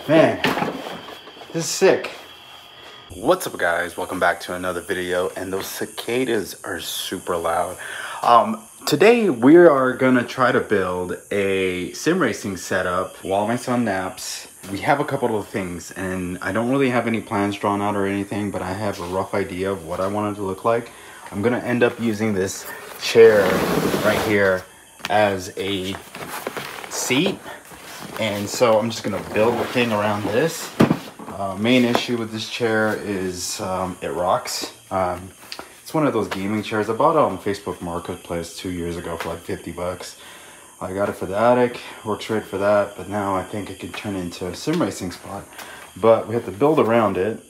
Man, this is sick. What's up, guys? Welcome back to another video. And those cicadas are super loud. Today we are gonna try to build a sim racing setup while my son naps. We have a couple of things, and I don't really have any plans drawn out or anything, but I have a rough idea of what I want it to look like. I'm gonna end up using this chair right here as a seat, and so I'm just gonna build a thing around this. Main issue with this chair is it rocks. It's one of those gaming chairs. I bought it on Facebook Marketplace 2 years ago for like 50 bucks. I got it for the attic, works great for that, but now I think it could turn into a sim racing spot. But we have to build around it.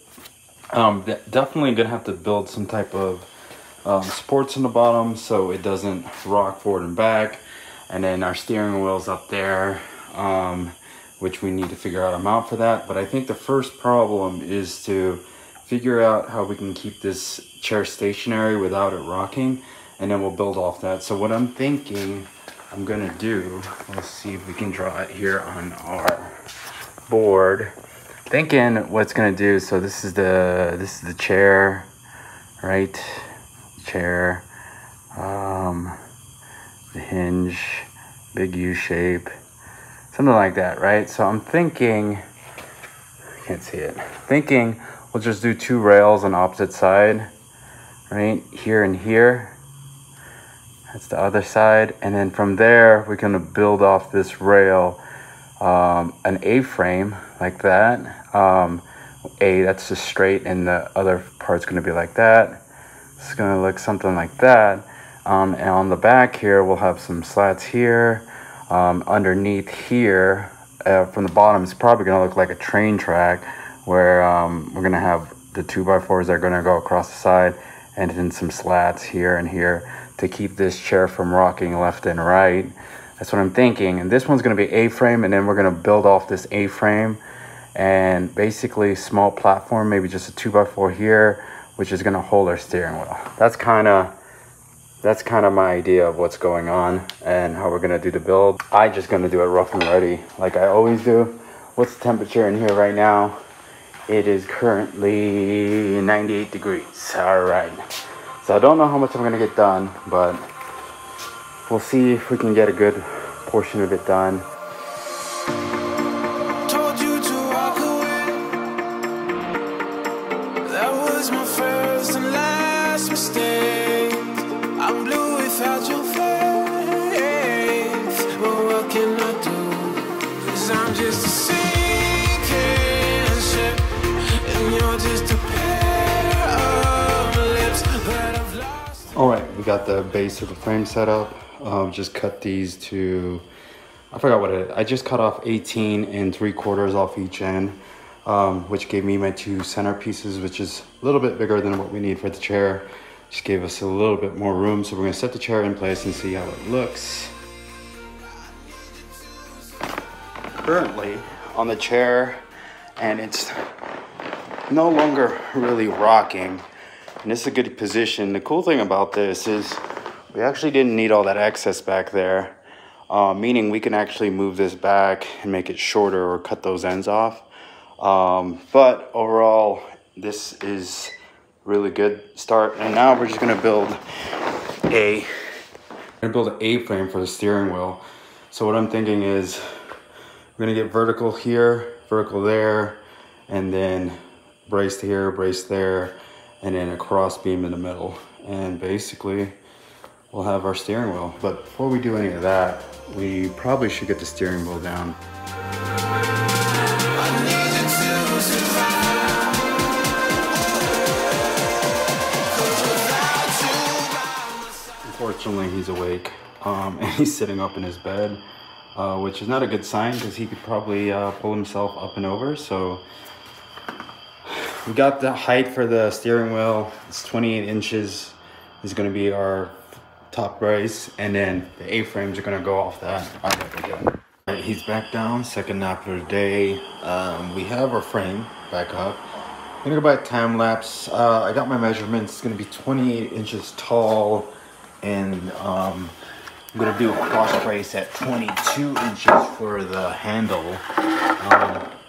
Definitely gonna have to build some type of supports in the bottom so it doesn't rock forward and back. And then our steering wheel's up there, which we need to figure out a mount for that. But I think the first problem is to figure out how we can keep this chair stationary without it rocking, and then we'll build off that. So what I'm thinking I'm gonna do, let's see if we can draw it here on our board. Thinking what it's gonna do, so this is the chair, right? Chair, the hinge, big U shape, something like that, right? So I'm thinking, I can't see it, thinking we'll just do two rails on opposite side, right? Here and here. That's the other side. And then from there, we're gonna build off this rail an A-frame like that. That's just straight, and the other part's gonna be like that. It's gonna look something like that. And on the back here, we'll have some slats here. Underneath here, from the bottom, it's probably gonna look like a train track where we're gonna have the 2x4s that are gonna go across the side, and then some slats here and here to keep this chair from rocking left and right. That's what I'm thinking. And this one's gonna be A-frame, and then we're gonna build off this A-frame and basically small platform, maybe just a 2x4 here, which is gonna hold our steering wheel. That's kind of my idea of what's going on and how we're gonna do the build. I'm just gonna do it rough and ready like I always do. What's the temperature in here right now? It is currently 98 degrees. All right. So I don't know how much I'm gonna get done, but we'll see if we can get a good portion of it done. Told you to walk away. That was my first and last mistake. I'm blue without your face. But what can I do? 'Cause I'm just a sinking ship, and you're just a pair of lips that I've lost. All right, we got the base of the frame set up. Just cut these to, I forgot what it is. I just cut off 18 3/4 off each end, which gave me my two center pieces, which is a little bit bigger than what we need for the chair. Just gave us a little bit more room. So we're gonna set the chair in place and see how it looks. Currently on the chair, and it's no longer really rocking. And this is a good position. The cool thing about this is we actually didn't need all that excess back there, meaning we can actually move this back and make it shorter or cut those ends off. But overall, this is really good start. And now we're just gonna build an A-frame for the steering wheel. So what I'm thinking is we're gonna get vertical here, vertical there, and then braced here, braced there, and then a cross beam in the middle. And basically we'll have our steering wheel. But before we do any of that, we probably should get the steering wheel down. Unfortunately, he's awake, and he's sitting up in his bed, which is not a good sign because he could probably pull himself up and over. So we got the height for the steering wheel. It's 28 inches is going to be our top brace, and then the A-frames are going to go off that. Right, he's back down, second nap of the day. We have our frame back up. I'm gonna go by time lapse. I got my measurements. It's gonna be 28 inches tall, and I'm gonna do a cross brace at 22 inches for the handle.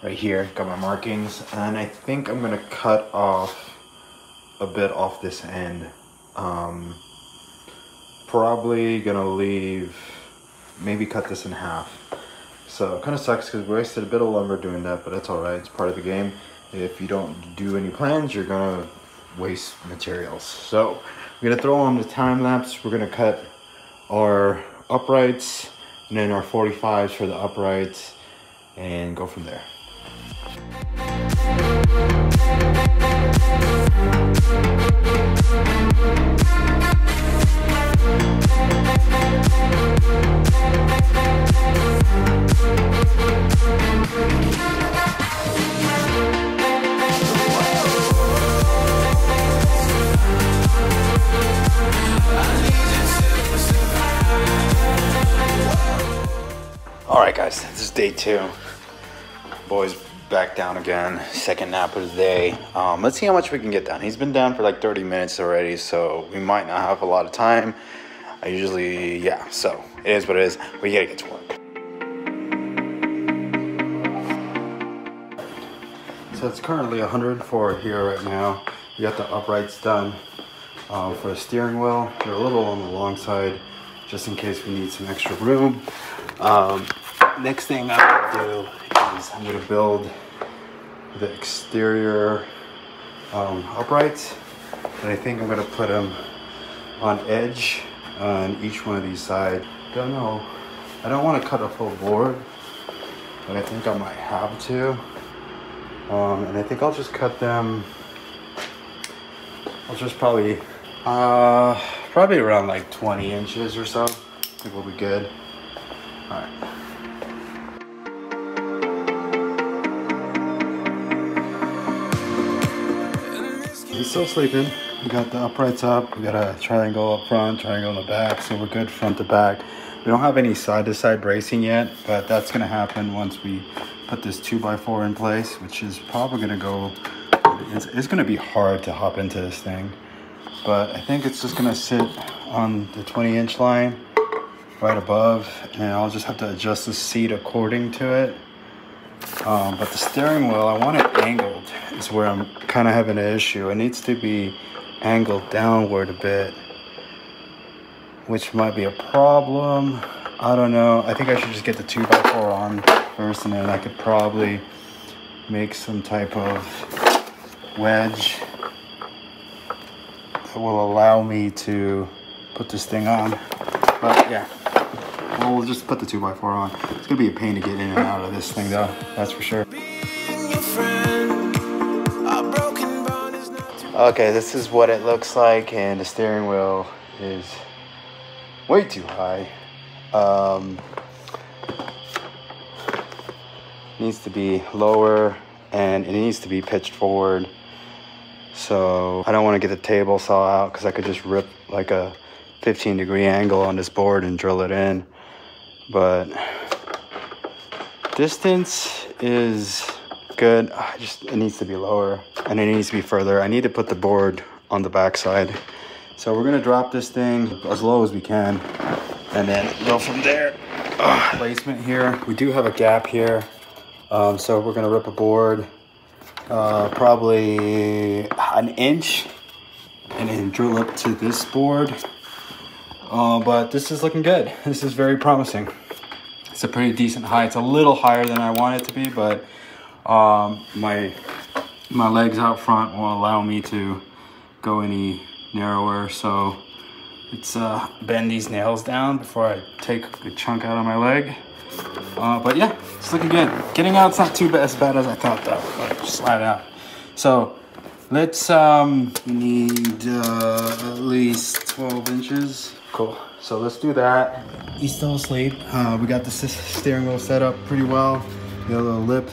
right here. Got my markings, and I think I'm gonna cut off a bit off this end. Probably gonna leave, maybe cut this in half. So it kind of sucks because we wasted a bit of lumber doing that, but that's all right. It's part of the game. If you don't do any plans, you're gonna waste materials. So we're gonna throw on the time lapse. We're gonna cut our uprights and then our 45s for the uprights and go from there. All right, guys, this is day 2. Boys back down again, second nap of the day. Let's see how much we can get done. He's been down for like 30 minutes already, so we might not have a lot of time. I usually, yeah, so it is what it is. We gotta get to work. So it's currently 104 here right now. We got the uprights done. For the steering wheel, they're a little on the long side, just in case we need some extra room. Next thing I'm gonna do is I'm gonna build the exterior uprights, and I think I'm gonna put them on edge on each one of these sides. Don't know. I don't want to cut a full board, but I think I might have to. And I think I'll just cut them. I'll just probably around like 20 inches or so. I think we'll be good. All right. He's still sleeping. We got the uprights up. We got a triangle up front, triangle in the back, so we're good front to back. We don't have any side-to-side bracing yet, but that's gonna happen once we put this 2x4 in place, which is probably gonna go, it's gonna be hard to hop into this thing, but I think it's just gonna sit on the 20-inch line right above, and I'll just have to adjust the seat according to it. But the steering wheel, I want it angled, is where I'm kind of having an issue. It needs to be angled downward a bit, which might be a problem. I don't know. I think I should just get the 2x4 on first, and then I could probably make some type of wedge that will allow me to put this thing on. But yeah, we'll just put the 2x4 on. It's gonna be a pain to get in and out of this thing though, that's for sure. Okay, this is what it looks like, and the steering wheel is way too high. Needs to be lower, and it needs to be pitched forward. So I don't want to get the table saw out because I could just rip like a 15-degree angle on this board and drill it in. But distance is good. It needs to be lower, and it needs to be further. I need to put the board on the back side. So we're gonna drop this thing as low as we can and then go from there. Placement here, we do have a gap here. So we're gonna rip a board probably an inch and then drill up to this board. But this is looking good. This is very promising. It's a pretty decent height. It's a little higher than I want it to be, but my legs out front won't allow me to go any narrower, so it's bend these nails down before I take a good out of my leg. But yeah, it's looking good. Getting out's not too bad, as bad as I thought though. But just slide out. So let's need at least 12 inches. Cool. So let's do that. He's still asleep. We got the steering wheel set up pretty well. The little lip,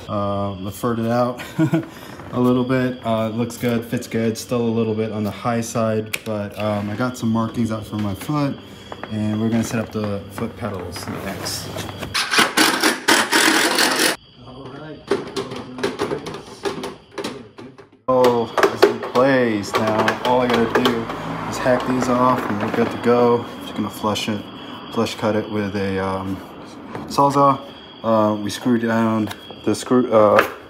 furred it out a little bit. It looks good, fits good. Still a little bit on the high side, but I got some markings out for my foot, and we're gonna set up the foot pedals next. All right. Oh, it's in place now. All I gotta do is hack these off, and we're good to go. Just gonna flush cut it with a sawzall. We screw down the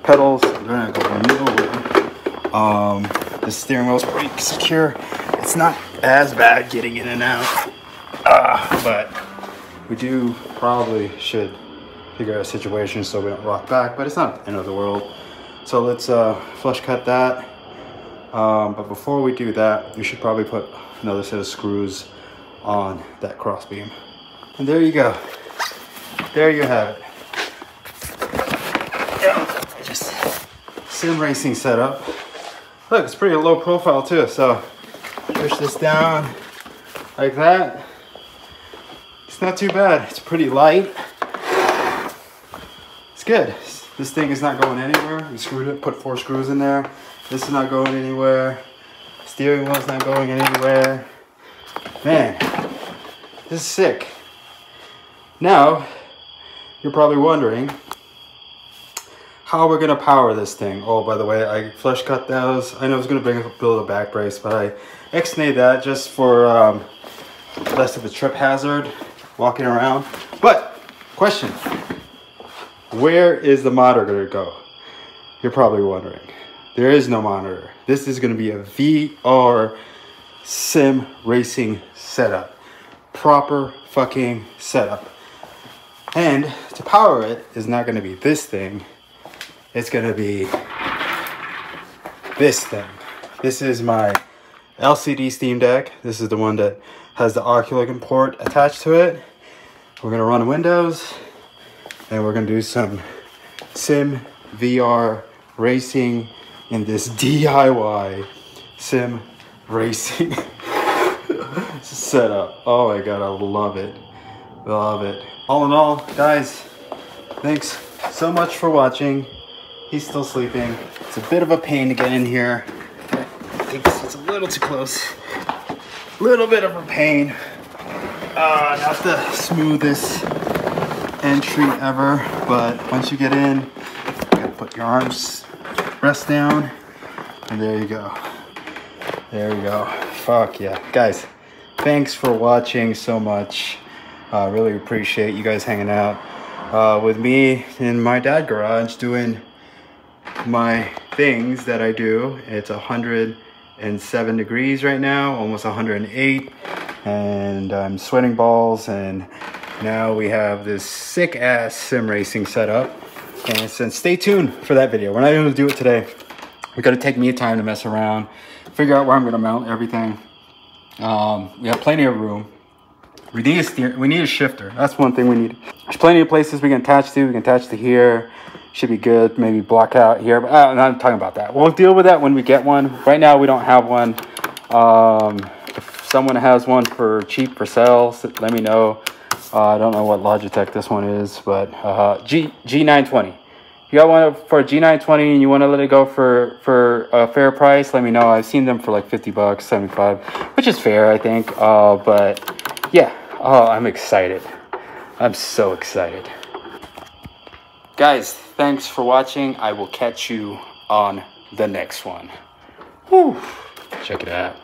pedals are gonna go nowhere. The steering wheel's pretty secure. It's not as bad getting in and out, but we do probably should figure out a situation so we don't rock back, but it's not the end of the world. So let's flush cut that. But before we do that, we should probably put another set of screws on that cross beam. And there you go. There you have it. Yeah, just sim racing setup. Look, it's pretty low profile too. So push this down like that. It's not too bad. It's pretty light. It's good. This thing is not going anywhere. We screwed it, put 4 screws in there. This is not going anywhere. Steering wheel's not going anywhere. Man, this is sick. Now, you're probably wondering how we're gonna power this thing. Oh, by the way, I flush cut those. I know I was gonna build a back brace, but I ex-nayed that just for less of a trip hazard walking around. But, question, where is the monitor gonna go? You're probably wondering. There is no monitor. This is gonna be a VR sim racing setup. Proper fucking setup. And to power it is not gonna be this thing. It's gonna be this thing. This is my LCD Steam Deck. This is the one that has the Oculus port attached to it. We're gonna run Windows and we're gonna do some sim VR racing in this DIY sim racing setup. Oh my god, I love it. Love it. All in all, guys, thanks so much for watching. He's still sleeping. It's a bit of a pain to get in here. I think it's a little too close. Little bit of a pain. Not the smoothest entry ever, but once you get in, you gotta put your arms, rest down, and there you go. There you go. Fuck yeah. Guys, thanks for watching so much. Really appreciate you guys hanging out with me in my dad garage doing my things that I do. It's 107 degrees right now, almost 108, and I'm sweating balls, and now we have this sick ass sim racing setup. And stay tuned for that video. We're not going to do it today. We're going to take me time to mess around, figure out where I'm going to mount everything. We have plenty of room. We need a shifter. That's one thing we need. There's plenty of places we can attach to. We can attach to here. Should be good. Maybe block out here. But I'm not talking about that. We'll deal with that when we get one. Right now we don't have one. If someone has one for cheap for sale, let me know. I don't know what Logitech this one is, but G920. If you got one for a G920 and you want to let it go for a fair price, let me know. I've seen them for like 50 bucks, 75, which is fair, I think. But yeah, I'm excited. I'm so excited. Guys, thanks for watching. I will catch you on the next one. Whew. Check it out.